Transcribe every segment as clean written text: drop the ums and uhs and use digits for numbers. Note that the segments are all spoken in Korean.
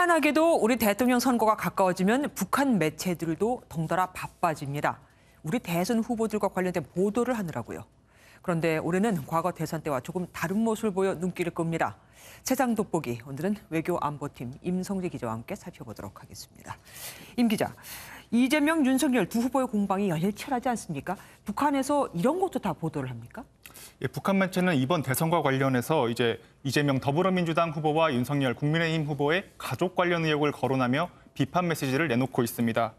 희한하게도 우리 대통령 선거가 가까워지면 북한 매체들도 덩달아 바빠집니다. 우리 대선 후보들과 관련된 보도를 하느라고요. 그런데 올해는 과거 대선 때와 조금 다른 모습을 보여 눈길을 끕니다. 세상 돋보기, 오늘은 외교안보팀 임성재 기자와 함께 살펴보도록 하겠습니다. 임 기자, 이재명, 윤석열 두 후보의 공방이 열렬치열하지 않습니까? 북한에서 이런 것도 다 보도를 합니까? 예, 북한 매체는 이번 대선과 관련해서 이재명 더불어민주당 후보와 윤석열 국민의힘 후보의 가족 관련 의혹을 거론하며 비판 메시지를 내놓고 있습니다.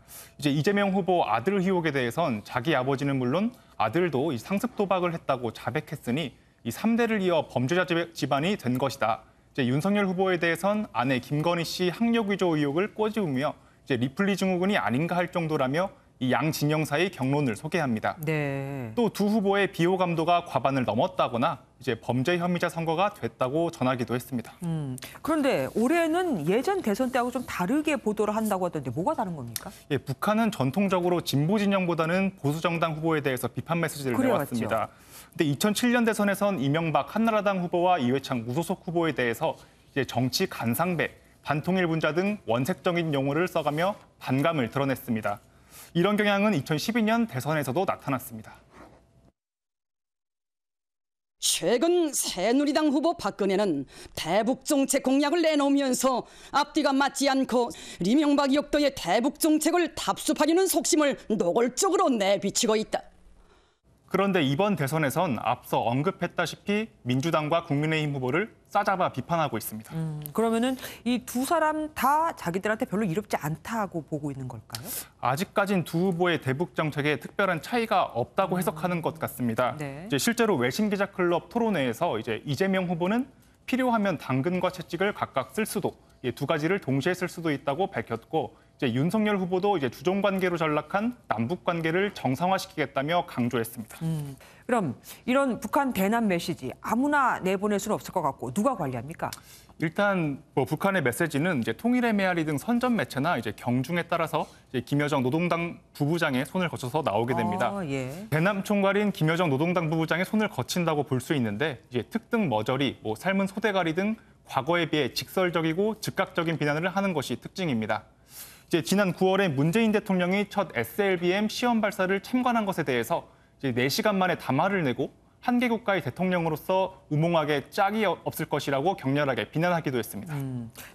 이재명 후보 아들 의혹에 대해선 자기 아버지는 물론 아들도 상습 도박을 했다고 자백했으니 이 3대를 이어 범죄자 집안이 된 것이다. 윤석열 후보에 대해선 아내 김건희 씨 학력 위조 의혹을 꼬집으며 리플리 증후군이 아닌가 할 정도라며 이 양 진영 사이 경론을 소개합니다. 네. 또 두 후보의 비호 감도가 과반을 넘었다거나 범죄 혐의자 선거가 됐다고 전하기도 했습니다. 그런데 올해는 예전 대선 때하고 좀 다르게 보도를 한다고 하던데 뭐가 다른 겁니까? 예, 북한은 전통적으로 진보 진영보다는 보수 정당 후보에 대해서 비판 메시지를 내왔습니다. 근데 2007년 대선에선 이명박 한나라당 후보와 이회창 무소속 후보에 대해서 정치 간상배, 반통일 분자 등 원색적인 용어를 써가며 반감을 드러냈습니다. 이런 경향은 2012년 대선에서도 나타났습니다. 최근 새누리당 후보 박근혜는 대북 정책 공약을 내놓으면서 앞뒤가 맞지 않고 이명박 역도의 대북 정책을 답습하려는 속심을 노골적으로 내비치고 있다. 그런데 이번 대선에선 앞서 언급했다시피 민주당과 국민의힘 후보를 싸잡아 비판하고 있습니다. 그러면은 이 두 사람 다 자기들한테 별로 이롭지 않다고 보고 있는 걸까요? 아직까진 두 후보의 대북 정책에 특별한 차이가 없다고 해석하는 것 같습니다. 네. 실제로 외신 기자 클럽 토론회에서 이재명 후보는 필요하면 당근과 채찍을 각각 쓸 수도, 두 가지를 동시에 쓸 수도 있다고 밝혔고, 윤석열 후보도 주종 관계로 전락한 남북 관계를 정상화시키겠다며 강조했습니다. 그럼 이런 북한 대남 메시지 아무나 내보낼 수는 없을 것 같고 누가 관리합니까? 일단 북한의 메시지는 통일의 메아리 등 선전 매체나 경중에 따라서 김여정 노동당 부부장의 손을 거쳐서 나오게 됩니다. 예. 대남 총괄인 김여정 노동당 부부장의 손을 거친다고 볼 수 있는데 특등 머저리, 삶은 소대가리 등 과거에 비해 직설적이고 즉각적인 비난을 하는 것이 특징입니다. 지난 9월에 문재인 대통령이 첫 SLBM 시험 발사를 참관한 것에 대해서 4시간 만에 담화를 내고 한 개 국가의 대통령으로서 우몽하게 짝이 없을 것이라고 격렬하게 비난하기도 했습니다.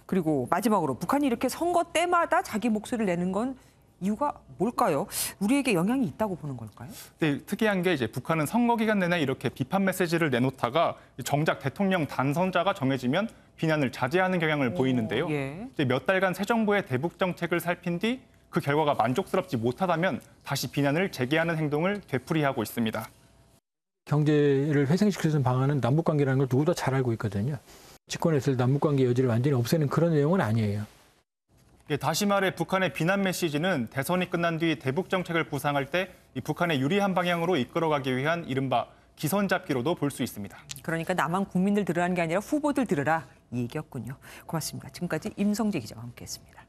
그리고 마지막으로 북한이 이렇게 선거 때마다 자기 목소리를 내는 건 이유가 뭘까요? 우리에게 영향이 있다고 보는 걸까요? 네, 특이한 게 북한은 선거 기간 내내 이렇게 비판 메시지를 내놓다가 정작 대통령 당선자가 정해지면 비난을 자제하는 경향을 보이는데요. 예. 몇 달간 새 정부의 대북 정책을 살핀 뒤 그 결과가 만족스럽지 못하다면 다시 비난을 재개하는 행동을 되풀이하고 있습니다. 경제를 회생시킬 수 있는 방안은 남북관계라는 걸 누구도 잘 알고 있거든요. 집권했을 때 남북관계 여지를 완전히 없애는 그런 내용은 아니에요. 다시 말해 북한의 비난 메시지는 대선이 끝난 뒤 대북 정책을 구상할 때 이 북한의 유리한 방향으로 이끌어가기 위한 이른바 기선 잡기로도 볼 수 있습니다. 그러니까 나만 국민들 들으라는 게 아니라 후보들 들으라 이 얘기였군요. 고맙습니다. 지금까지 임성재 기자와 함께했습니다.